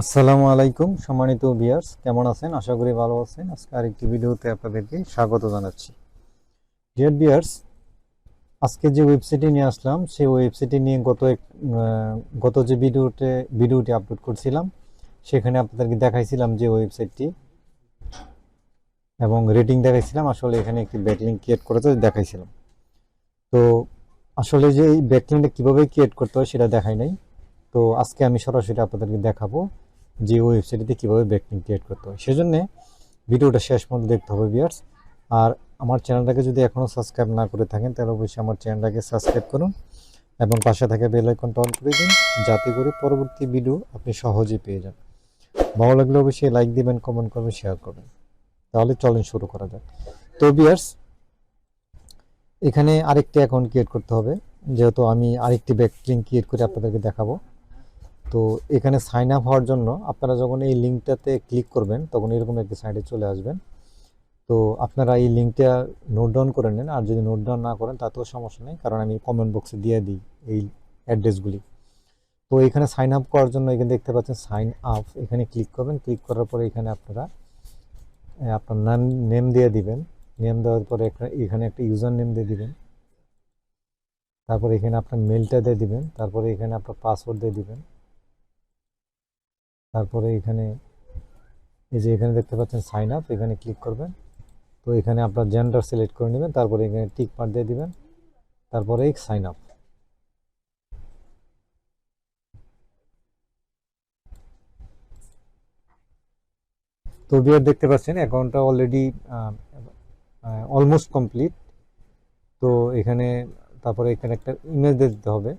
আসসালামু আলাইকুম সম্মানিত ভিউয়ার্স, কেমন আছেন? আশা করি ভালো আছেন। আজকে আরেকটি ভিডিওতে আপনাদেরকে স্বাগত জানাচ্ছি। ডিয়ার ভিউয়ার্স, আজকে যে ওয়েবসাইটটি নিয়ে আসলাম সেই ওয়েবসাইটটি নিয়ে গত যে ভিডিওটি আপলোড করছিলাম সেখানে আপনাদেরকে দেখাইছিলাম যে ওয়েবসাইটটি এবং রেটিং দেখাইছিলাম। আসলে এখানে একটি ব্যাকলিঙ্ক ক্রিয়েট করতে দেখাইছিলাম। তো আসলে যে এই ব্যাকলিঙ্কটা কীভাবে ক্রিয়েট করতে হয় সেটা দেখাই নাই। তো আজকে আমি সরাসরি আপনাদেরকে দেখাবো যে ওয়েবসাইটটিতে কীভাবে ব্যাকলিঙ্ক ক্রিয়েট করতে হয়। সেজন্য ভিডিওটা শেষ পর্যন্ত দেখতে হবে ভিউয়ার্স। আর আমার চ্যানেলটাকে যদি এখনও সাবস্ক্রাইব না করে থাকেন তাহলে অবশ্যই আমার চ্যানেলটাকে সাবস্ক্রাইব করুন এবং পাশে থাকা বেল আইকনটা অন করে দিন, যাতে করে পরবর্তী ভিডিও আপনি সহজেই পেয়ে যান। ভালো লাগলে অবশ্যই লাইক দিবেন, কমেন্ট করবেন, শেয়ার করবেন। তাহলে চলেন শুরু করা যাক। তো ভিউয়ার্স, এখানে আরেকটি অ্যাকাউন্ট ক্রিয়েট করতে হবে, যেহেতু আমি আরেকটি ব্যাকলিঙ্ক ক্রিয়েট করে আপনাদেরকে দেখাবো। তো এখানে সাইন আপ হওয়ার জন্য আপনারা যখন এই লিঙ্কটাতে ক্লিক করবেন তখন এরকম একটি সাইটে চলে আসবেন। তো আপনারা এই লিঙ্কটা নোট ডাউন করে নেন, আর যদি নোট ডাউন না করেন তাতেও সমস্যা নেই, কারণ আমি কমেন্ট বক্সে দিয়ে দিই এই অ্যাড্রেসগুলি। তো এখানে সাইন আপ করার জন্য এখানে দেখতে পাচ্ছেন সাইন আপ, এখানে ক্লিক করবেন। ক্লিক করার পরে এখানে আপনারা আপনার নেম দিয়ে দিবেন। নেম দেওয়ার পরে এখানে একটা ইউজার নেম দিয়ে দিবেন। তারপরে এখানে আপনার মেলটা দিয়ে দিবেন। তারপরে এখানে আপনার পাসওয়ার্ড দিয়ে দিবেন। তারপরে এখানে এই যে এখানে দেখতে পাচ্ছেন সাইন আপ, এখানে ক্লিক করবেন। তো এখানে আপনার জেন্ডার সিলেক্ট করে নেবেন। তারপরে এখানে টিক মার্ক দিয়ে দিবেন। তারপরে সাইন আপ। তো ভিউয়ার দেখতে পাচ্ছেন অ্যাকাউন্টটা অলরেডি অলমোস্ট কমপ্লিট। তো এখানে তারপরে এখানে একটা ইমেজ দিয়ে দিতে হবে।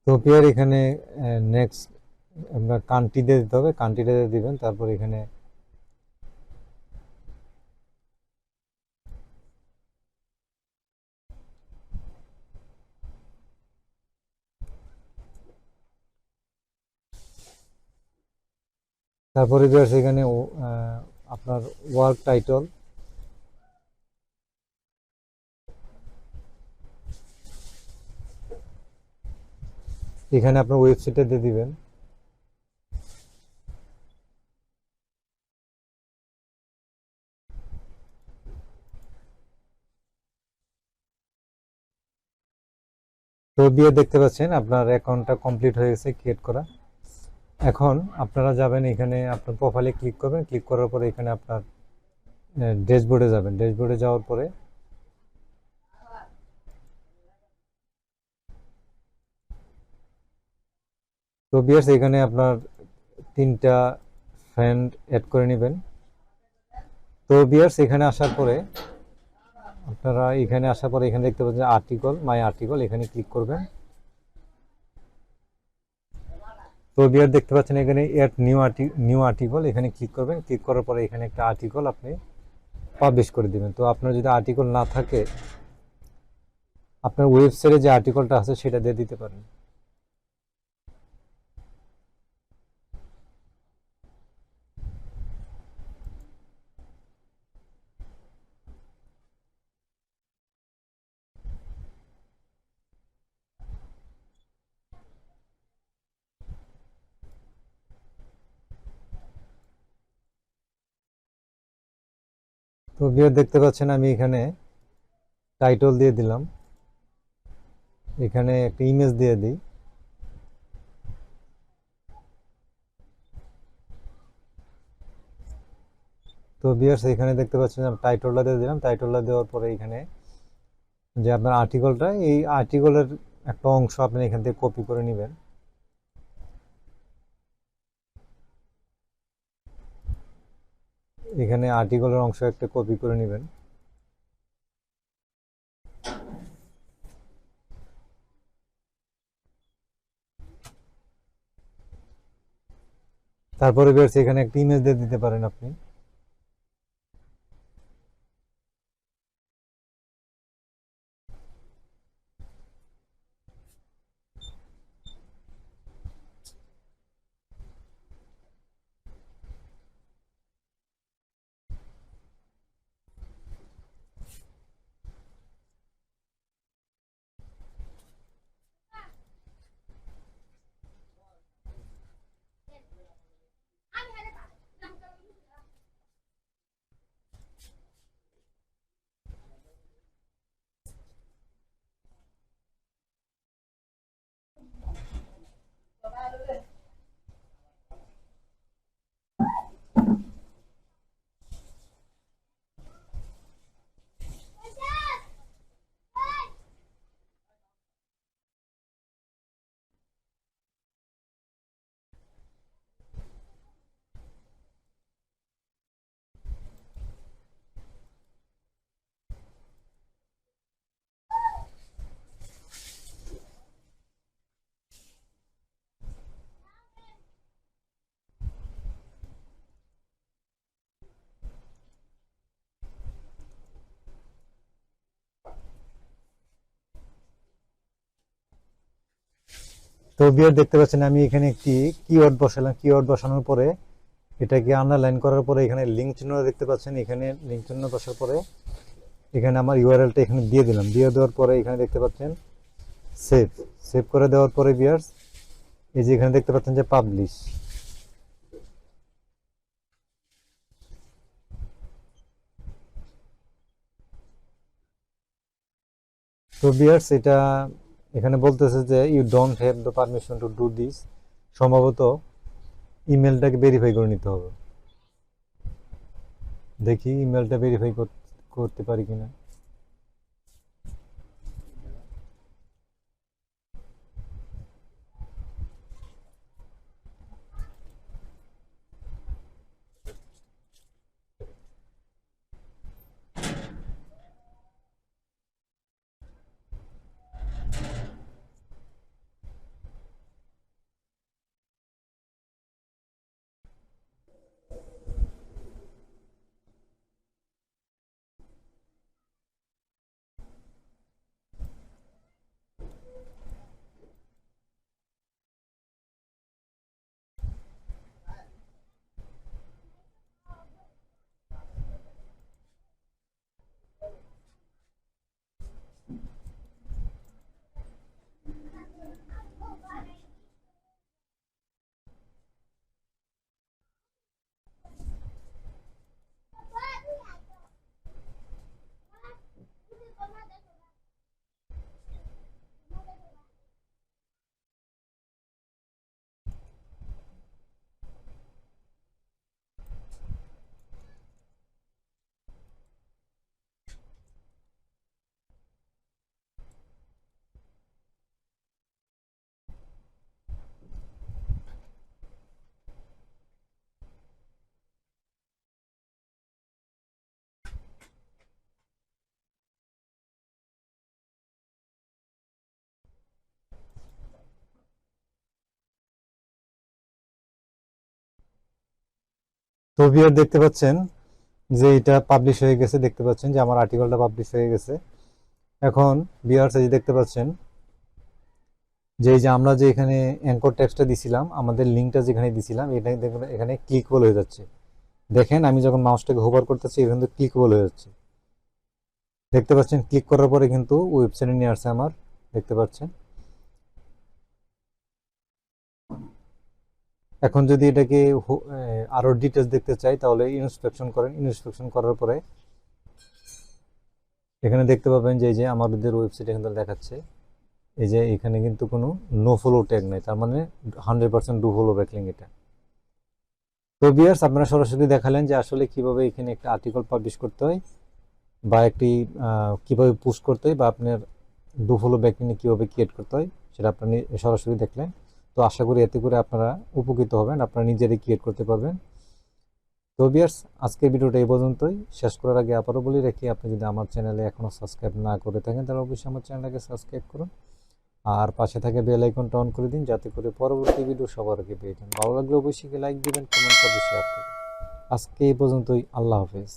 তো ভিউয়ার এখানে নেক্সট আমরা কান্ট্রি দিয়ে দিতে হবে, কান্ট্রিটা দিয়ে দিবেন। তারপর এখানে তারপরে ভিউয়ার এখানে আপনার ওয়ার্ক টাইটল, এখানে আপনার ওয়েবসাইটটা দিয়ে দিবেন। তো দিয়ে দেখতে পাচ্ছেন আপনার অ্যাকাউন্টটা কমপ্লিট হয়ে গেছে ক্রিয়েট করা। এখন আপনারা যাবেন, এখানে আপনার প্রোফাইলে ক্লিক করবেন। ক্লিক করার পরে এখানে আপনার ড্যাশবোর্ডে যাবেন। ড্যাশবোর্ডে যাওয়ার পরে তো ভিউয়ার্স এখানে আপনার 3টা ফ্রেন্ড অ্যাড করে নেবেন। তো ভিউয়ার্স এখানে আসার পরে আপনারা এখানে দেখতে পাচ্ছেন আর্টিকল, মাই আর্টিকল, এখানে ক্লিক করবেন। তো ভিউয়ার দেখতে পাচ্ছেন এখানে অ্যাড নিউ আর্টিকল, এখানে ক্লিক করবেন। ক্লিক করার পরে এখানে একটা আর্টিকল আপনি পাবলিশ করে দিবেন। তো আপনার যদি আর্টিকল না থাকে আপনার ওয়েবসাইটে যে আর্টিকলটা আছে সেটা দিয়ে দিতে পারেন। তো ভিউয়ার দেখতে পাচ্ছেন আমি এখানে টাইটল দিয়ে দিলাম, এখানে একটা ইমেজ দিয়ে দিই। তো ভিউয়ার্স এখানে দেখতে পাচ্ছেন আমি টাইটলটা দিয়ে দিলাম। টাইটলটা দেওয়ার পরে এখানে যে আপনার আর্টিকলটা, এই আর্টিকলের একটা অংশ আপনি এখান থেকে কপি করে নেবেন। এখানে আর্টিকলের অংশ একটা কপি করে নেবেন। তারপরে ভিউয়ার্স এখানে একটা ইমেজ দিয়ে দিতে পারেন আপনি। তো ভিউয়ার দেখতে পাচ্ছেন আমি এখানে একটি কিওয়ার্ড বসালাম। কিওয়ার্ড বসানোর পরে এটাকে আন্ডারলাইন করার পরে এখানে লিঙ্ক চিহ্ন দেখতে পাচ্ছেন। এখানে লিঙ্ক চিহ্ন বসার পরে এখানে আমার ইউআরএলটা এখানে দিয়ে দিলাম। দিয়ে দেওয়ার পরে এখানে দেখতে পাচ্ছেন সেভ। সেভ করে দেওয়ার পরে ভিউয়ার্স এই যে এখানে দেখতে পাচ্ছেন যে পাবলিশ। তো ভিউয়ার্স এটা এখানে বলতেছে যে you don't have the permission to do this. সম্ভবত ইমেলটাকে ভেরিফাই করে নিতে হবে। দেখি ইমেলটা ভেরিফাই করতে পারি কিনা। তো ভিউয়ার দেখতে পাচ্ছেন যে এটা পাবলিশ হয়ে গেছে। দেখতে পাচ্ছেন যে আমার আর্টিকেলটা পাবলিশ হয়ে গেছে। এখন ভিউয়ার্স এই যে দেখতে পাচ্ছেন যে এই যে আমরা যে এখানে অ্যাঙ্কর টেক্সটটা দিছিলাম, আমাদের লিঙ্কটা যেখানে দিছিলাম এটা দেখুন এখানে ক্লিকেবল হয়ে যাচ্ছে। দেখেন আমি যখন মাউসটাকে হোভার করতেছি এখানে কিন্তু ক্লিকেবল হয়ে যাচ্ছে। দেখতে পাচ্ছেন ক্লিক করার পরে কিন্তু ওয়েবসাইটে নিয়ে আসছে আমার। দেখতে পাচ্ছেন। এখন যদি এটাকে আরো ডিটেলস দেখতে চাই তাহলে ইনস্পেকশন করেন। ইনস্পেকশন করার পরে এখানে দেখতে পাবেন যে এই যে আমাদের ওয়েবসাইটে কিন্তু দেখাচ্ছে এই যে এখানে কিন্তু কোনো নো ফলো ট্যাগ নাই, তার মানে 100% ডু ফলো ব্যাকলিং এটা। তো ভিউয়ার্স আপনারা সরাসরি দেখালেন যে আসলে কিভাবে এখানে একটা আর্টিকেল পাবলিশ করতে হয় বা একটি কিভাবে পোস্ট করতে হয় বা আপনার ডু ফলো ব্যাকলিং কিভাবে ক্রিয়েট করতে হয় সেটা আপনি সরাসরি দেখলেন। তো আশা করি এতে করে আপনারা উপকৃত হবেন, আপনারা নিজেরাই ক্রিয়েট করতে পারবেন। তো ভিউয়ার্স আজকের ভিডিওটা এই পর্যন্তই। শেষ করার আগে আবারও বলি রাখি, আপনি যদি আমার চ্যানেলে এখনও সাবস্ক্রাইব না করে থাকেন তাহলে অবশ্যই আমার চ্যানেলটাকে সাবস্ক্রাইব করুন। আর পাশে থাকা বেল আইকনটা অন করে দিন, যাতে করে পরবর্তী ভিডিও সবার আগে পেয়ে যান। ভালো লাগলে অবশ্যই লাইক দিবেন, কমেন্ট করে শেয়ার করবেন। আজকে এই পর্যন্তই, আল্লাহ হাফেজ।